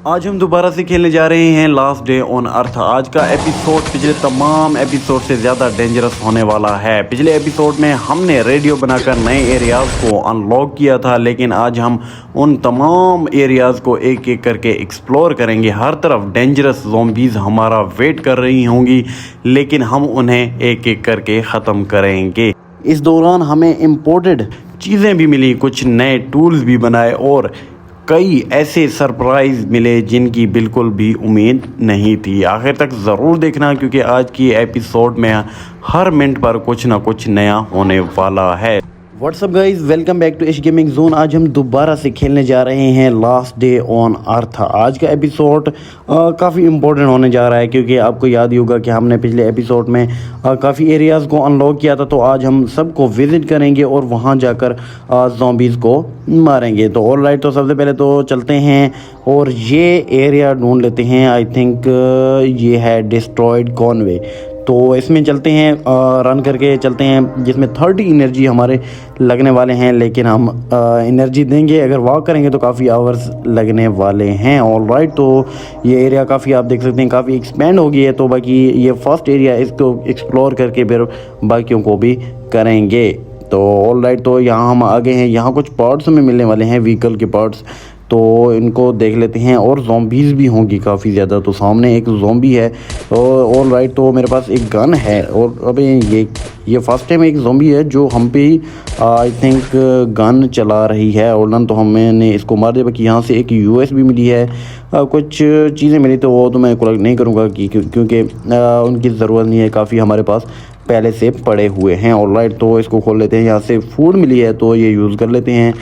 आज हम दोबारा से खेलने जा रहे हैं लास्ट डे ऑन अर्थ। आज का एपिसोड पिछले तमाम एपिसोड से ज़्यादा डेंजरस होने वाला है। पिछले एपिसोड में हमने रेडियो बनाकर नए एरियाज़ को अनलॉक किया था, लेकिन आज हम उन तमाम एरियाज़ को एक एक करके एक्सप्लोर करेंगे। हर तरफ डेंजरस ज़ॉम्बीज़ हमारा वेट कर रही होंगी, लेकिन हम उन्हें एक एक करके ख़त्म करेंगे। इस दौरान हमें इम्पोर्टेड चीज़ें भी मिली, कुछ नए टूल्स भी बनाए और कई ऐसे सरप्राइज़ मिले जिनकी बिल्कुल भी उम्मीद नहीं थी। आखिर तक ज़रूर देखना, क्योंकि आज की एपिसोड में हर मिनट पर कुछ ना कुछ नया होने वाला है। What's up guys, welcome back to Ash gaming zone. आज हम दोबारा से खेलने जा रहे हैं लास्ट डे ऑन अर्थ। आज का एपिसोड काफ़ी इम्पोर्टेंट होने जा रहा है, क्योंकि आपको याद ही होगा कि हमने पिछले एपिसोड में काफ़ी एरियाज़ को अनलॉक किया था। तो आज हम सबको विज़िट करेंगे और वहाँ जाकर ज़ॉम्बीज़ को मारेंगे। तो ऑल राइट, तो सबसे पहले तो चलते हैं और ये एरिया ढूंढ लेते हैं। आई थिंक ये है डिस्ट्रॉयड कॉनवे। तो इसमें चलते हैं, रन करके चलते हैं, जिसमें 30 एनर्जी हमारे लगने वाले हैं। लेकिन हम एनर्जी देंगे, अगर वॉक करेंगे तो काफ़ी आवर्स लगने वाले हैं। ऑल राइट, तो ये एरिया काफ़ी आप देख सकते हैं काफ़ी एक्सपेंड हो गई है। तो बाकी ये फर्स्ट एरिया, इसको एक्सप्लोर करके फिर बाकियों को भी करेंगे। तो ऑल राइट, तो यहाँ हम आगे हैं। यहाँ कुछ पार्ट्स हमें मिलने वाले हैं, व्हीकल के पार्ट्स, तो इनको देख लेते हैं। और ज़ॉम्बीज़ भी होंगी काफ़ी ज़्यादा। तो सामने एक ज़ॉम्बी है। ऑल राइट, तो मेरे पास एक गन है। और अबे ये फर्स्ट टाइम एक ज़ॉम्बी है जो हम पे आई थिंक गन चला रही है। और तो हमने इसको मार दिया। बाकी यहाँ से एक यूएस भी मिली है, कुछ चीज़ें मिली, तो वो तो मैं कलेक्ट नहीं करूँगा क्योंकि उनकी ज़रूरत नहीं है, काफ़ी हमारे पास पहले से पड़े हुए हैं। ऑल राइट, तो इसको खोल लेते हैं। यहाँ से फूड मिली है तो ये यूज़ कर लेते हैं।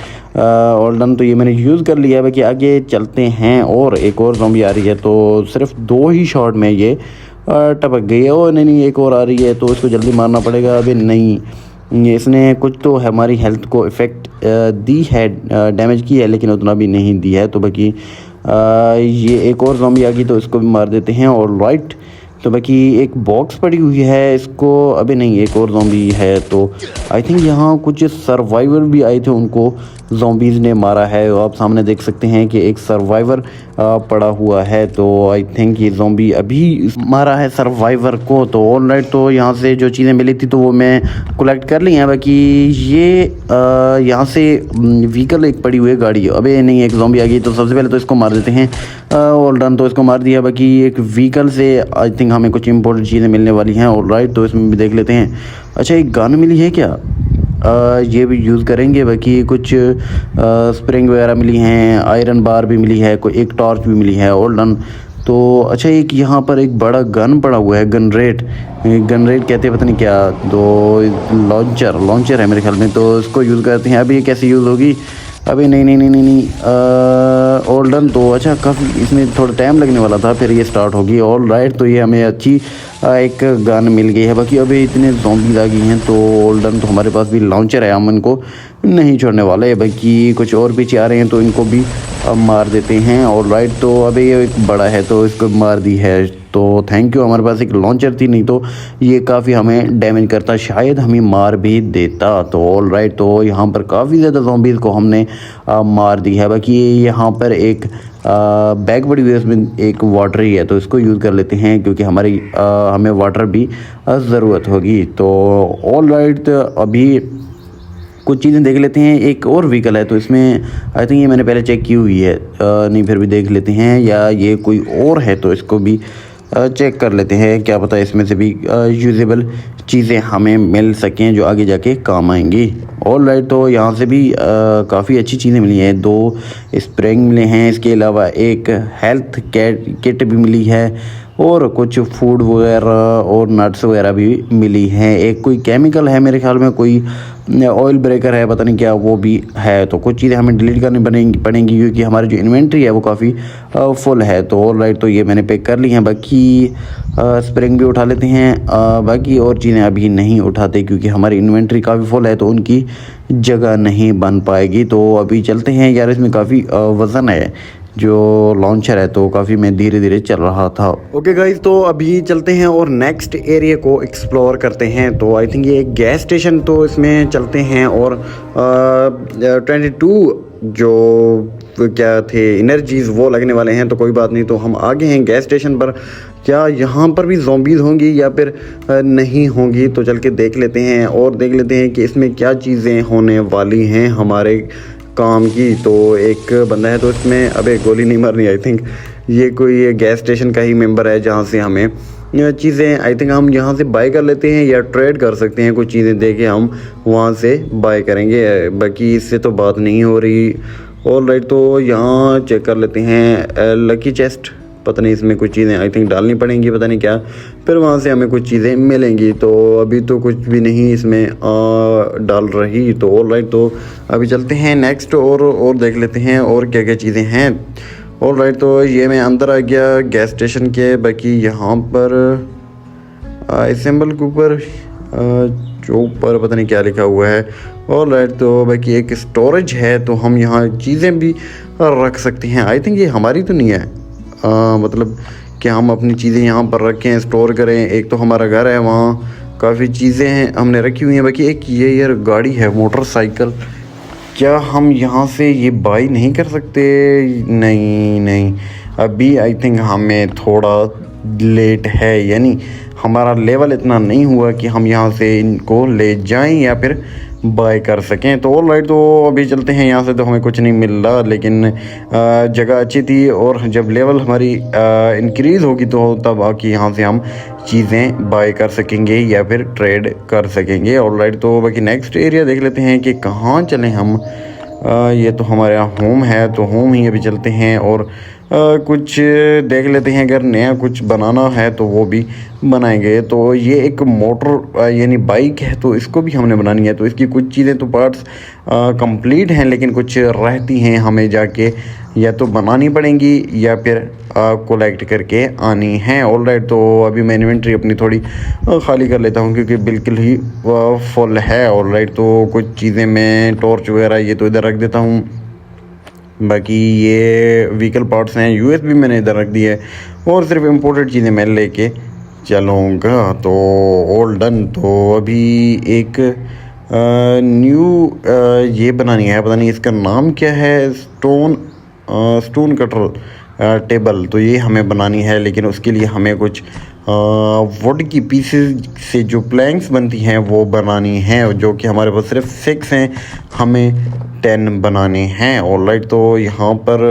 ऑल डन, तो ये मैंने यूज़ कर लिया है। बाकी आगे चलते हैं। और एक और ज़ॉम्बी आ रही है, तो सिर्फ 2 ही शॉट में ये टपक गई है। और नहीं, एक और आ रही है, तो इसको जल्दी मारना पड़ेगा। अभी नहीं, इसने कुछ तो हमारी हेल्थ को इफ़ेक्ट दी है, डैमेज की है, लेकिन उतना भी नहीं दी है। तो बाकी ये एक और ज़ॉम्बी आ गई, तो इसको भी मार देते हैं। और राइट, तो बाकी एक बॉक्स पड़ी हुई है, इसको अभी नहीं, एक और ज़ॉम्बी है। तो आई थिंक यहाँ कुछ सर्वाइवर भी आए थे, उनको ज़ॉम्बीज़ ने मारा है। आप सामने देख सकते हैं कि एक सर्वाइवर पड़ा हुआ है। तो आई थिंक ये ज़ॉम्बी अभी मारा है सर्वाइवर को। तो ऑल राइट, तो यहाँ से जो चीज़ें मिली थी तो वो मैं कलेक्ट कर ली हैं। बाकी ये यहाँ से व्हीकल एक पड़ी हुई है, गाड़ी। अबे नहीं, एक ज़ॉम्बी आ गई, तो सबसे पहले तो इसको मार देते हैं। ऑल डन, तो इसको मार दिया। बाकी एक व्हीकल से आई थिंक हमें कुछ इंपॉर्टेंट चीज़ें मिलने वाली हैं। ऑल राइट, तो इसमें भी देख लेते हैं। अच्छा, एक गन मिली है क्या? ये भी यूज़ करेंगे। बाकी कुछ स्प्रिंग वगैरह मिली हैं, आयरन बार भी मिली है, कोई एक टॉर्च भी मिली है। ऑल डन, तो अच्छा, एक यहाँ पर एक बड़ा गन पड़ा हुआ है, गनरेट कहते हैं, पता नहीं क्या। तो लॉन्चर है मेरे ख्याल में, तो इसको यूज़ करते हैं। अभी ये कैसे यूज़ होगी? अभी नहीं। ऑल डन, तो अच्छा, काफ़ी इसमें थोड़ा टाइम लगने वाला था, फिर ये स्टार्ट होगी। ऑल राइट, तो ये हमें अच्छी एक गन मिल गई है। बाकी अभी इतने ज़ॉम्बीज़ आ गई हैं, तो ऑल डन, तो हमारे पास भी लॉन्चर है, हम इनको नहीं छोड़ने वाले। बाकी कुछ और पीछे आ रहे हैं, तो इनको भी मार देते हैं। ऑल राइट, तो अभी ये एक बड़ा है, तो इसको मार दी है। तो थैंक यू, हमारे पास एक लॉन्चर थी, नहीं तो ये काफ़ी हमें डैमेज करता, शायद हमें मार भी देता। तो ऑल राइट, तो यहाँ पर काफ़ी ज़्यादा ज़ॉम्बीज़ को हमने मार दी है। बाकी यहाँ पर एक बैग पड़ी हुई है, उसमें एक वाटर ही है, तो इसको यूज़ कर लेते हैं, क्योंकि हमें वाटर भी ज़रूरत होगी। तो ऑल राइट, अभी कुछ चीज़ें देख लेते हैं। एक और व्हीकल है, तो इसमें आई थिंक ये मैंने पहले चेक की हुई है, नहीं, फिर भी देख लेते हैं, या ये कोई और है, तो इसको भी चेक कर लेते हैं। क्या पता इसमें से भी यूजेबल चीज़ें हमें मिल सकें जो आगे जाके काम आएंगी। ऑल राइट, तो यहाँ से भी काफ़ी अच्छी चीज़ें मिली हैं। 2 स्प्रिंग मिले हैं, इसके अलावा एक हेल्थ किट भी मिली है, और कुछ फूड वगैरह और नट्स वगैरह भी मिली हैं। एक कोई केमिकल है मेरे ख्याल में, कोई ऑयल ब्रेकर है, पता नहीं क्या, वो भी है। तो कुछ चीज़ें हमें डिलीट करनी पड़ेंगी, क्योंकि हमारी जो इन्वेंट्री है वो काफ़ी फुल है। तो ऑल राइट, तो ये मैंने पैक कर ली हैं। बाकी स्प्रिंग भी उठा लेते हैं। बाकी और चीज़ें अभी नहीं उठाते, क्योंकि हमारी इन्वेंट्री काफ़ी फुल है, तो उनकी जगह नहीं बन पाएगी। तो अभी चलते हैं यार, इसमें काफ़ी वज़न है जो लॉन्चर है, तो काफ़ी मैं धीरे धीरे चल रहा था। ओके गाइज, तो अभी चलते हैं और नेक्स्ट एरिया को एक्सप्लोर करते हैं। तो आई थिंक ये एक गैस स्टेशन, तो इसमें चलते हैं और 22 जो क्या थे एनर्जीज़ वो लगने वाले हैं। तो कोई बात नहीं, तो हम आगे हैं गैस स्टेशन पर। क्या यहाँ पर भी ज़ॉम्बीज़ होंगी या फिर नहीं होंगी, तो चल के देख लेते हैं और देख लेते हैं कि इसमें क्या चीज़ें होने वाली हैं हमारे काम की। तो एक बंदा है तो इसमें अबे गोली नहीं मारनी। आई थिंक ये कोई गैस स्टेशन का ही मेंबर है जहाँ से हमें चीज़ें आई थिंक हम यहाँ से बाय कर लेते हैं या ट्रेड कर सकते हैं। कुछ चीज़ें दे के हम वहाँ से बाय करेंगे, बाकी इससे तो बात नहीं हो रही। ऑल राइट, तो यहाँ चेक कर लेते हैं लकी चेस्ट। पता नहीं इसमें कुछ चीज़ें आई थिंक डालनी पड़ेंगी, पता नहीं क्या, फिर वहाँ से हमें कुछ चीज़ें मिलेंगी। तो अभी तो कुछ भी नहीं इसमें डाल रही। तो ऑल राइट, तो अभी चलते हैं नेक्स्ट और देख लेते हैं और क्या क्या चीज़ें हैं। ऑल राइट, तो ये मैं अंदर आ गया गैस स्टेशन के। बाकी यहाँ पर असेंबल के ऊपर जो ऊपर पता नहीं क्या लिखा हुआ है। ऑल राइट, तो बाकी एक स्टोरेज है, तो हम यहाँ चीज़ें भी रख सकते हैं। आई थिंक ये हमारी तो नहीं है, मतलब कि हम अपनी चीज़ें यहाँ पर रखें, स्टोर करें। एक तो हमारा घर है, वहाँ काफ़ी चीज़ें हैं हमने रखी हुई हैं। बाकी एक ये यार गाड़ी है, मोटरसाइकिल, क्या हम यहाँ से ये बाई नहीं कर सकते? नहीं, अभी आई थिंक हमें थोड़ा लेट है, यानी हमारा लेवल इतना नहीं हुआ कि हम यहाँ से इनको ले जाएं या फिर बाय कर सकें। तो ऑल राइट, तो अभी चलते हैं यहाँ से। तो हमें कुछ नहीं मिल रहा, लेकिन जगह अच्छी थी और जब लेवल हमारी इंक्रीज़ होगी तो तब आके यहाँ से हम चीज़ें बाय कर सकेंगे या फिर ट्रेड कर सकेंगे। ऑल राइट, तो बाकी नेक्स्ट एरिया देख लेते हैं कि कहाँ चलें हम। ये तो हमारे होम है, तो होम ही अभी चलते हैं और कुछ देख लेते हैं। अगर नया कुछ बनाना है तो वो भी बनाएंगे। तो ये एक मोटर यानी बाइक है, तो इसको भी हमने बनानी है। तो इसकी कुछ चीज़ें तो पार्ट्स कंप्लीट हैं, लेकिन कुछ रहती हैं, हमें जाके या तो बनानी पड़ेंगी या फिर कलेक्ट करके आनी है। ऑल राइट, तो अभी मैं इन्वेंट्री अपनी थोड़ी खाली कर लेता हूँ क्योंकि बिल्कुल ही फुल है। ऑल राइट, तो कुछ चीज़ें मैं टॉर्च वगैरह ये तो इधर रख देता हूँ। बाकी ये व्हीकल पार्ट्स हैं, यूएसबी मैंने इधर रख दी है और सिर्फ इम्पोर्टेड चीज़ें मैं लेके चलूँगा। तो ऑल डन। तो अभी एक न्यू ये बनानी है, पता नहीं इसका नाम क्या है, स्टोन कटर टेबल। तो ये हमें बनानी है, लेकिन उसके लिए हमें कुछ वुड की पीसेस से जो प्लैंक्स बनती हैं वो बनानी है, जो कि हमारे पास सिर्फ 6 हैं, हमें 10 बनाने हैं। ऑल राइट, तो यहाँ पर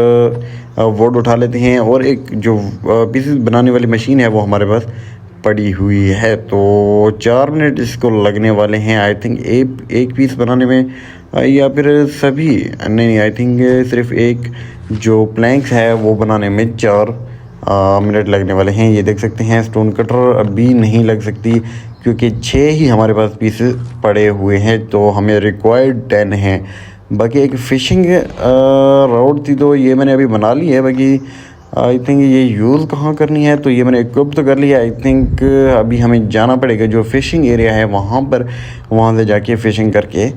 वुड उठा लेते हैं और एक जो पीसेस बनाने वाली मशीन है वो हमारे पास पड़ी हुई है। तो 4 मिनट इसको लगने वाले हैं आई थिंक एक पीस बनाने में, या फिर सभी नहीं, आई थिंक सिर्फ एक जो प्लैंक्स है वो बनाने में 4 मिनट लगने वाले हैं। ये देख सकते हैं स्टोन कटर अभी नहीं लग सकती क्योंकि 6 ही हमारे पास पीसेस पड़े हुए हैं, तो हमें रिक्वायर्ड 10 हैं। बाकी एक फ़िशिंग रॉड थी, तो ये मैंने अभी बना ली है। बाकी आई थिंक ये यूज़ कहाँ करनी है, तो ये मैंने इक्विप तो कर लिया। आई थिंक अभी हमें जाना पड़ेगा जो फ़िशिंग एरिया है वहाँ पर, वहाँ से जाके फ़िशिंग करके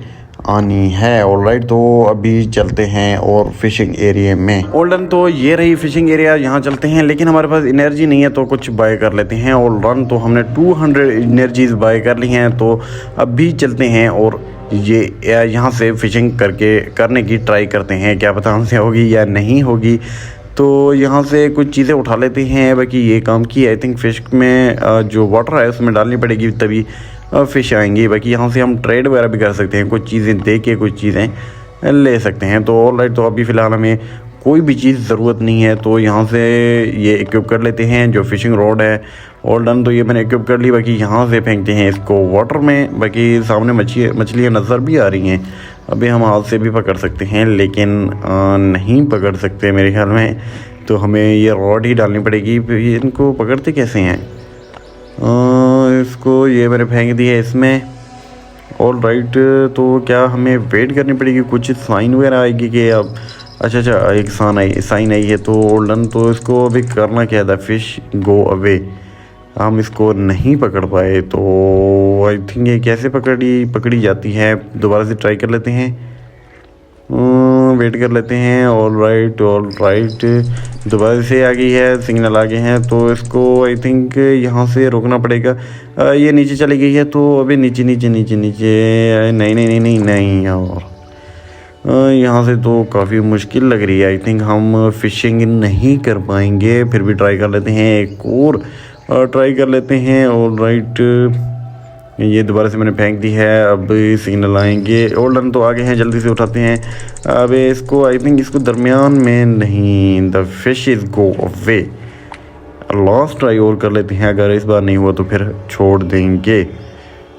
आनी है। ऑल राइट, तो अभी चलते हैं और फिशिंग एरिया में। ऑल डन, तो ये रही फिशिंग एरिया, यहाँ चलते हैं। लेकिन हमारे पास एनर्जी नहीं है तो कुछ बाय कर लेते हैं। ऑल डन, तो हमने 200 एनर्जीज बाय कर ली हैं। तो अभी चलते हैं और ये यहाँ से फिशिंग करने की ट्राई करते हैं, क्या पता हमसे होगी या नहीं होगी। तो यहाँ से कुछ चीज़ें उठा लेते हैं। बाकी ये काम की आई थिंक फ़िश में जो वाटर है उसमें डालनी पड़ेगी तभी फ़िश आएंगी। बाकी यहाँ से हम ट्रेड वगैरह भी कर सकते हैं, कुछ चीज़ें दे के कुछ चीज़ें ले सकते हैं। तो ऑल राइट, तो अभी फ़िलहाल हमें कोई भी चीज़ ज़रूरत नहीं है, तो यहाँ से ये इक्विप कर लेते हैं जो फ़िशिंग रॉड है। ऑल डन, तो ये मैंने इक्विप कर ली। बाकी यहाँ से फेंकते हैं इसको वाटर में। बाकी सामने मछलियाँ नज़र भी आ रही हैं, अभी हम हाथ से भी पकड़ सकते हैं, लेकिन नहीं पकड़ सकते मेरे ख्याल में। तो हमें ये रॉड ही डालनी पड़ेगी। इनको पकड़ते कैसे हैं? इसको ये मैंने फेंक दिया है इसमें। ऑल राइट, तो क्या हमें वेट करनी पड़ेगी, कुछ साइन वगैरह आएगी कि अब अच्छा एक साइन आई है। तो ऑल डन, तो इसको अभी करना क्या था, फ़िश गो अवे। हम इसको नहीं पकड़ पाए, तो आई थिंक ये कैसे पकड़ी जाती है, दोबारा से ट्राई कर लेते हैं। वेट कर लेते हैं। ऑल राइट, दोबारा से आ गई है, सिग्नल आ गए हैं। तो इसको आई थिंक यहाँ से रोकना पड़ेगा। ये नीचे चली गई है, तो अभी नीचे नहीं यार, यहाँ से तो काफ़ी मुश्किल लग रही है। आई थिंक हम फिशिंग नहीं कर पाएंगे, फिर भी ट्राई कर लेते हैं, एक और ट्राई कर लेते हैं। और राइट, ये दोबारा से मैंने फेंक दी है। अब सिग्नल आएंगे। ओल्डन तो आगे हैं, जल्दी से उठाते हैं। अब इसको आई थिंक इसको दरमियान में नहीं, the fish is go away. Last try और कर लेते हैं, अगर इस बार नहीं हुआ तो फिर छोड़ देंगे।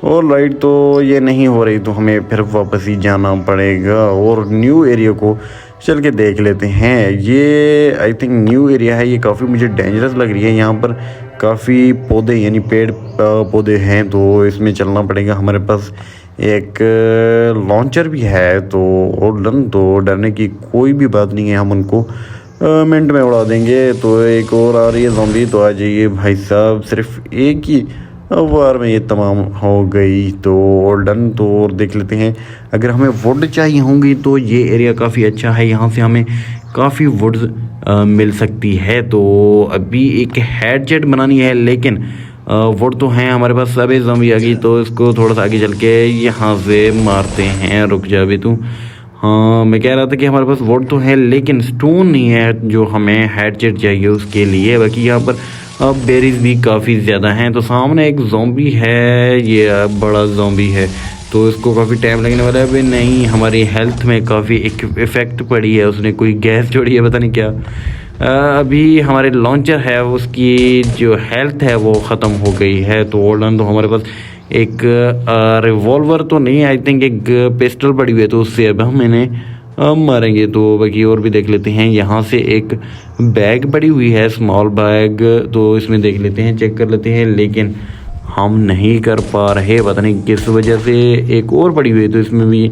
और राइट, तो ये नहीं हो रही तो हमें फिर वापस ही जाना पड़ेगा और न्यू एरिया को चल के देख लेते हैं। ये आई थिंक न्यू एरिया है, ये काफ़ी मुझे डेंजरस लग रही है। यहाँ पर काफ़ी पौधे यानी पेड़ पौधे हैं, तो इसमें चलना पड़ेगा। हमारे पास एक लॉन्चर भी है, तो तो डरने की कोई भी बात नहीं है, हम उनको मिनट में उड़ा देंगे। तो एक और आ रही है ज़ॉम्बी, तो आ जाइए भाई साहब। सिर्फ एक ही वार में ये तमाम हो गई। तो डन। तो और देख लेते हैं, अगर हमें वुड चाहिए होंगी तो ये एरिया काफ़ी अच्छा है, यहाँ से हमें काफ़ी वुड्स मिल सकती है। तो अभी एक हेडजेट बनानी है, लेकिन वुड तो हैं हमारे पास। सब ज़ॉम्बी आ गई, तो इसको थोड़ा सा आगे चल के यहाँ से मारते हैं। रुक जा भी तू। हाँ, मैं कह रहा था कि हमारे पास वुड तो है, लेकिन स्टोन नहीं है जो हमें हेडजेट चाहिए उसके लिए। बाकी यहाँ पर अब बेरीज भी काफ़ी ज़्यादा हैं। तो सामने एक ज़ॉम्बी है, ये बड़ा ज़ॉम्बी है, तो इसको काफ़ी टाइम लगने वाला है। अभी नहीं, हमारी हेल्थ में काफ़ी एक इफ़ेक्ट पड़ी है, उसने कोई गैस छोड़ी है, पता नहीं क्या। अभी हमारे लॉन्चर है, उसकी जो हेल्थ है वो ख़त्म हो गई है। तो ओल्डन तो हमारे पास एक रिवॉल्वर तो नहीं, आई थिंक एक पिस्टल पड़ी हुई है, तो उससे अब हम इन्हें मारेंगे। तो बाकी और भी देख लेते हैं। यहाँ से एक बैग पड़ी हुई है, स्मॉल बैग, तो इसमें देख लेते हैं, चेक कर लेते हैं, लेकिन हम नहीं कर पा रहे, पता नहीं किस वजह से। एक और पड़ी हुई है, तो इसमें भी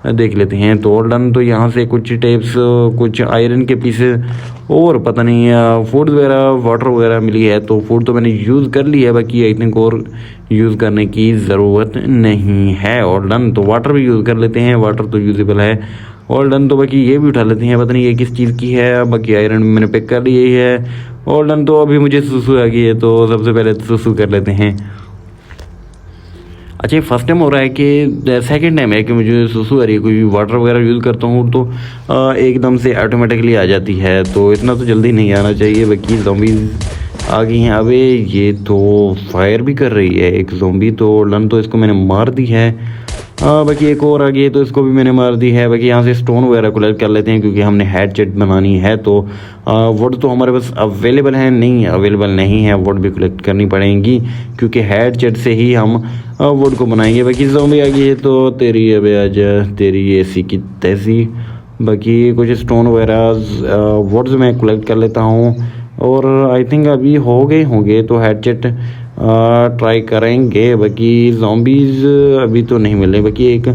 देख लेते हैं। तो डन। तो यहाँ से कुछ टेप्स, कुछ आयरन के पीसेस और पता नहीं फूड वगैरह, वाटर वगैरह मिली है। तो फूड तो मैंने यूज़ कर लिया है, बाकी आई थिंक और यूज़ करने की ज़रूरत नहीं है। और डन। तो वाटर भी यूज़ कर लेते हैं, वाटर तो यूजेबल है। और डन। तो बाकी ये भी उठा लेते हैं, पता नहीं ये किस चीज़ की है। बाकी आयरन भी मैंने पिक कर ली है। और डन। तो अभी मुझे सुसु आ गई है, तो सबसे पहले सुसु कर लेते हैं। अच्छा, ये फर्स्ट टाइम हो रहा है कि सेकंड टाइम है कि मुझे सुसु आ रही है। कोई वाटर वगैरह यूज़ करता हूँ तो एकदम से ऑटोमेटिकली आ जाती है, तो इतना तो जल्दी नहीं आना चाहिए। बाकी ज़ॉम्बीज़ आ गई हैं। अबे ये तो फायर भी कर रही है एक ज़ॉम्बी, तो डन। तो इसको मैंने मार दी है। बाकी एक और आ गई है, तो इसको भी मैंने मार दी है। बाकी यहाँ से स्टोन वगैरह कलेक्ट कर लेते हैं, क्योंकि हमने हेडसेट बनानी है। तो वुड तो हमारे पास अवेलेबल है नहीं, अवेलेबल नहीं है, वुड भी कलेक्ट करनी पड़ेंगी, क्योंकि हेडसेट से ही हम वुड को बनाएंगे। बाकी ज़ॉम्बी आ गई है, तो तेरी अबे आज तेरी ऐसी की तैसी। बाकी कुछ स्टोन वगैरह वुड्स मैं कलेक्ट कर लेता हूँ, और आई थिंक अभी हो गए होंगे, तो हेडसेट ट्राई करेंगे। बाकी ज़ॉम्बीज़ अभी तो नहीं मिल रहे। बाकी एक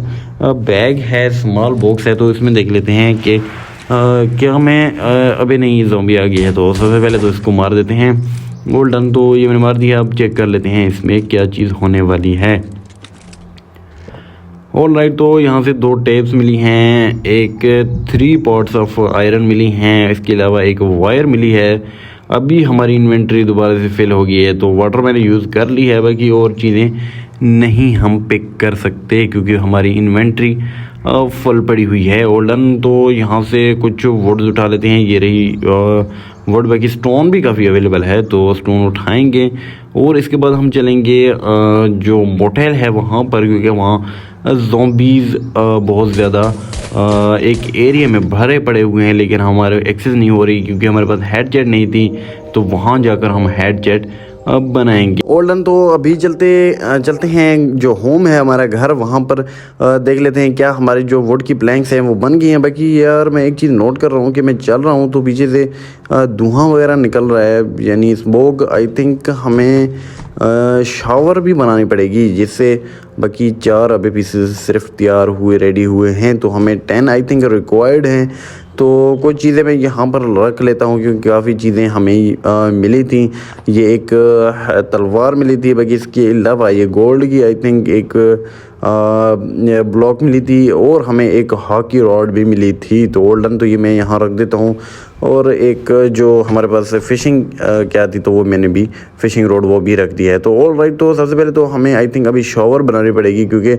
बैग है, स्मॉल बॉक्स है, तो इसमें देख लेते हैं कि क्या मैं अभी नहीं, ज़ॉम्बी आ गई है, तो सबसे पहले तो इसको मार देते हैं। गोल्डन। तो ये मैंने मार दिया। अब चेक कर लेते हैं इसमें क्या चीज़ होने वाली है। ऑल राइट, तो यहाँ से 2 टेप्स मिली हैं, एक 3 पॉट्स ऑफ आयरन मिली हैं, इसके अलावा एक वायर मिली है। अभी हमारी इन्वेंट्री दोबारा से फिल हो गई है, तो वाटर मैंने यूज़ कर ली है। बाकी और चीज़ें नहीं हम पिक कर सकते, क्योंकि हमारी इन्वेंट्री फुल पड़ी हुई है। ओल्डन। तो यहाँ से कुछ वुड्स उठा लेते हैं, ये रही वुड। बाकी स्टोन भी काफ़ी अवेलेबल है, तो स्टोन उठाएंगे, और इसके बाद हम चलेंगे जो मोटेल है वहाँ पर, क्योंकि वहाँ ज़ॉम्बीज़ बहुत ज़्यादा एक एरिया में भरे पड़े हुए हैं, लेकिन हमारे एक्सेस नहीं हो रही, क्योंकि हमारे पास हेडसेट नहीं थी। तो वहाँ जाकर हम हेडसेट अब बनाएंगे। ओल्डन। तो अभी चलते हैं, जो होम है हमारा घर, वहाँ पर देख लेते हैं क्या हमारी जो वुड की प्लैंक्स हैं वो बन गई हैं। बाकी यार मैं एक चीज़ नोट कर रहा हूँ कि मैं चल रहा हूँ तो पीछे से धुआं वगैरह निकल रहा है, यानी स्मोक। आई थिंक हमें शावर भी बनानी पड़ेगी, जिससे बाकी 4 अभी पीसेस सिर्फ तैयार हुए, रेडी हुए हैं, तो हमें 10 आई थिंक रिक्वायर्ड हैं। तो कुछ चीज़ें मैं यहाँ पर रख लेता हूँ, क्योंकि काफ़ी चीज़ें हमें मिली थी। ये एक तलवार मिली थी, बाकी इसके अलावा ये गोल्ड की आई थिंक एक ब्लॉक मिली थी, और हमें एक हॉकी रॉड भी मिली थी। तो गोल्डन। तो ये मैं यहाँ रख देता हूँ। और एक जो हमारे पास फ़िशिंग क्या थी तो वो मैंने भी फ़िशिंग रॉड वो भी रख दिया है। तो ऑल राइट, तो सबसे पहले तो हमें आई थिंक अभी शॉवर बनानी पड़ेगी, क्योंकि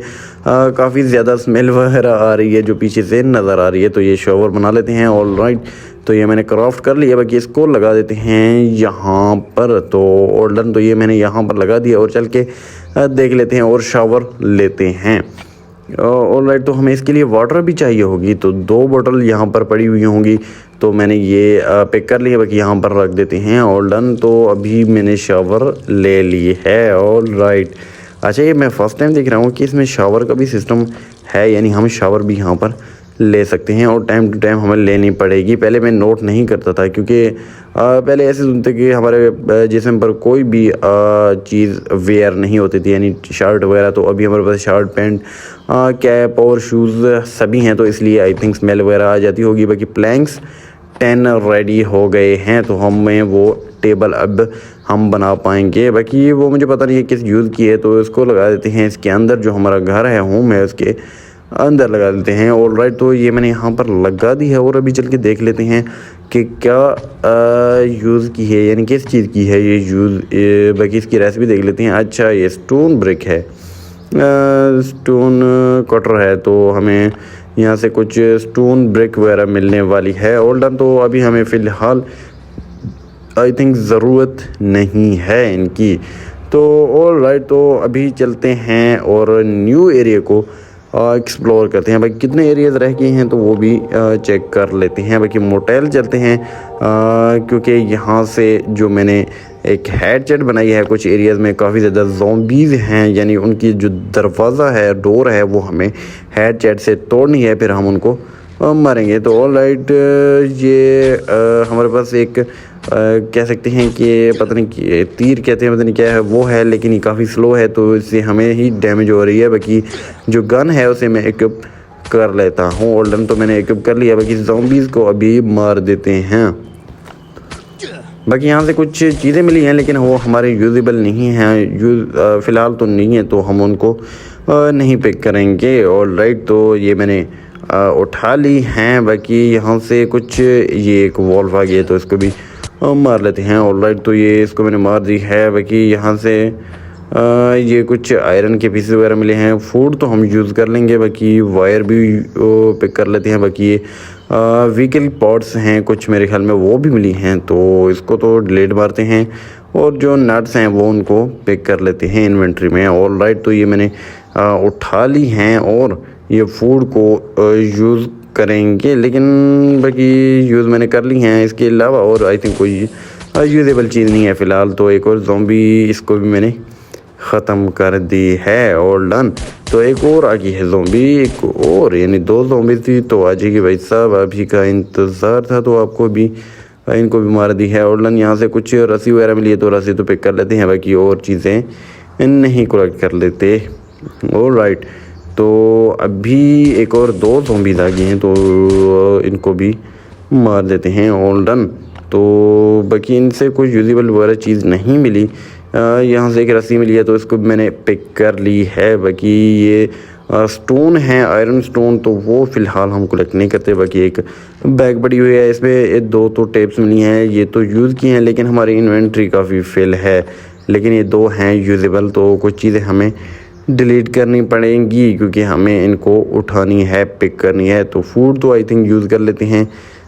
काफ़ी ज़्यादा स्मेल वगैरह आ रही है जो पीछे से नज़र आ रही है। तो ये शॉवर बना लेते हैं। ऑल राइट, तो ये मैंने क्राफ्ट कर लिया, बाकी इसको लगा देते हैं यहाँ पर। तो ऑल डन, तो ये मैंने यहाँ पर लगा दिया और चल के देख लेते हैं और शावर लेते हैं। ऑल राइट, तो हमें इसके लिए वाटर भी चाहिए होगी, तो 2 बोतल यहाँ पर पड़ी हुई होंगी, तो मैंने ये पैक कर लिया, बाकी यहाँ पर रख देते हैं। ऑल डन, तो अभी मैंने शावर ले ली है। ऑल राइट, अच्छा ये मैं फ़र्स्ट टाइम देख रहा हूँ कि इसमें शावर का भी सिस्टम है, यानी हम शावर भी यहाँ पर ले सकते हैं और टाइम टू टाइम हमें लेनी पड़ेगी। पहले मैं नोट नहीं करता था, क्योंकि पहले ऐसे सुनते कि हमारे जिस्म पर कोई भी चीज़ वेयर नहीं होती थी, यानी शर्ट वगैरह। तो अभी हमारे पास शर्ट, पैंट, कैप और शूज़ सभी हैं, तो इसलिए आई थिंक स्मेल वगैरह आ जाती होगी। बाकी प्लैंक्स 10 रेडी हो गए हैं, तो हमें वो टेबल अब हम बना पाएंगे। बाकी वो मुझे पता नहीं है किस यूज़ की है, तो इसको लगा देते हैं इसके अंदर। जो हमारा घर है, होम है, उसके अंदर लगा देते हैं। ऑल राइट, तो ये मैंने यहाँ पर लगा दी है और अभी चल के देख लेते हैं कि क्या यूज़ की है, यानी किस चीज़ की है ये यूज़। बाकी इसकी रेसिपी देख लेते हैं। अच्छा, ये स्टोन ब्रिक है, स्टोन कटर है, तो हमें यहाँ से कुछ स्टोन ब्रिक वगैरह मिलने वाली है। ऑल डन, तो अभी हमें फ़िलहाल आई थिंक ज़रूरत नहीं है इनकी। तो ऑल राइट, तो अभी चलते हैं और न्यू एरिया को एक्सप्लोर करते हैं। बाकी कितने एरियाज़ रह गए हैं तो वो भी चेक कर लेते हैं। बाकी मोटेल चलते हैं, क्योंकि यहाँ से जो मैंने एक हेडसेट बनाई है, कुछ एरियाज़ में काफ़ी ज़्यादा ज़ॉम्बीज़ हैं, यानी उनकी जो दरवाज़ा है, डोर है, वो हमें हेडसेट से तोड़नी है, फिर हम उनको मारेंगे। तो ऑल राइट, ये हमारे पास एक कह सकते हैं कि पता नहीं कि तीर कहते हैं, पता नहीं क्या है वो है, लेकिन ये काफ़ी स्लो है, तो इससे हमें ही डैमेज हो रही है। बाकी जो गन है उसे मैं इक्विप कर लेता हूँ। ऑल डन, तो मैंने इक्विप कर लिया। बाकी ज़ॉम्बीज़ को अभी मार देते हैं। बाकी यहाँ से कुछ चीज़ें मिली हैं, लेकिन वो हमारे यूजेबल नहीं हैं, फ़िलहाल तो नहीं है, तो हम उनको नहीं पिक करेंगे। ऑल राइट, तो ये मैंने उठा ली हैं। बाकी यहाँ से कुछ ये एक वॉल्व आ गया, तो इसको भी मार लेते हैं। ऑल राइट, तो ये इसको मैंने मार दी है। बाकी यहाँ से ये कुछ आयरन के पीसेस वगैरह मिले हैं। फूड तो हम यूज़ कर लेंगे, बाकी वायर भी पिक कर लेते हैं। बाकी ये व्हीकल पॉट्स हैं कुछ, मेरे ख्याल में वो भी मिली हैं, तो इसको तो डिलीट मारते हैं। और जो नट्स हैं वो उनको पिक कर लेते हैं इन्वेंट्री में। ऑल राइट, तो ये मैंने उठा ली हैं और ये फूड को यूज़ करेंगे, लेकिन बाकी यूज़ मैंने कर ली हैं। इसके अलावा और आई थिंक कोई यूजेबल चीज़ नहीं है फ़िलहाल। तो एक और ज़ॉम्बी, इसको भी मैंने ख़त्म कर दी है। ऑल डन, तो एक और आ गई है ज़ॉम्बी, एक और, यानी 2 ज़ॉम्बी थी, तो आ जाएगी भाई साहब, अभी का इंतज़ार था, तो आपको भी इनको भी मार दी है। ऑल डन, यहाँ से कुछ रस्सी वगैरह मिली है, तो रस्सी तो पिक कर लेते हैं, बाकी और चीज़ें नहीं कलेक्ट कर लेते। ऑल राइट, तो अभी एक और 2 ज़ॉम्बीज़ आ गए हैं, तो इनको भी मार देते हैं। ऑल डन, तो बाकी इनसे कोई यूजेबल वगैरह चीज़ नहीं मिली। यहाँ से एक रस्सी मिली है, तो इसको मैंने पिक कर ली है। बाकी ये स्टोन है, आयरन स्टोन, तो वो फ़िलहाल हम कलेक्ट नहीं करते। बाकी एक बैग पड़ी हुई है, इसमें 2 तो टेप्स मिली हैं, ये तो यूज़ की हैं, लेकिन हमारी इन्वेंट्री काफ़ी फिल है। लेकिन ये 2 हैं यूजेबल, तो कुछ चीज़ें हमें डिलीट करनी पड़ेंगी, क्योंकि हमें इनको उठानी है, पिक करनी है। तो फूड तो आई थिंक यूज़ कर लेते हैं।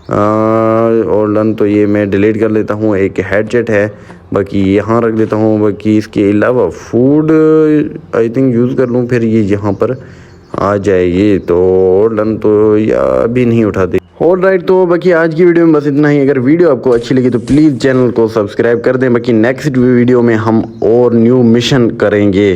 और डन, तो ये मैं डिलीट कर लेता हूँ। एक हेडसेट है, बाकी यहाँ रख देता हूँ। बाकी इसके अलावा फूड आई थिंक यूज़ कर लूँ, फिर ये यहाँ पर आ जाएगी। तो और डन, तो या अभी नहीं उठाते। ऑल राइट, तो बाकी आज की वीडियो में बस इतना ही। अगर वीडियो आपको अच्छी लगी तो प्लीज़ चैनल को सब्सक्राइब कर दें। बाकी नेक्स्ट वीडियो में हम और न्यू मिशन करेंगे।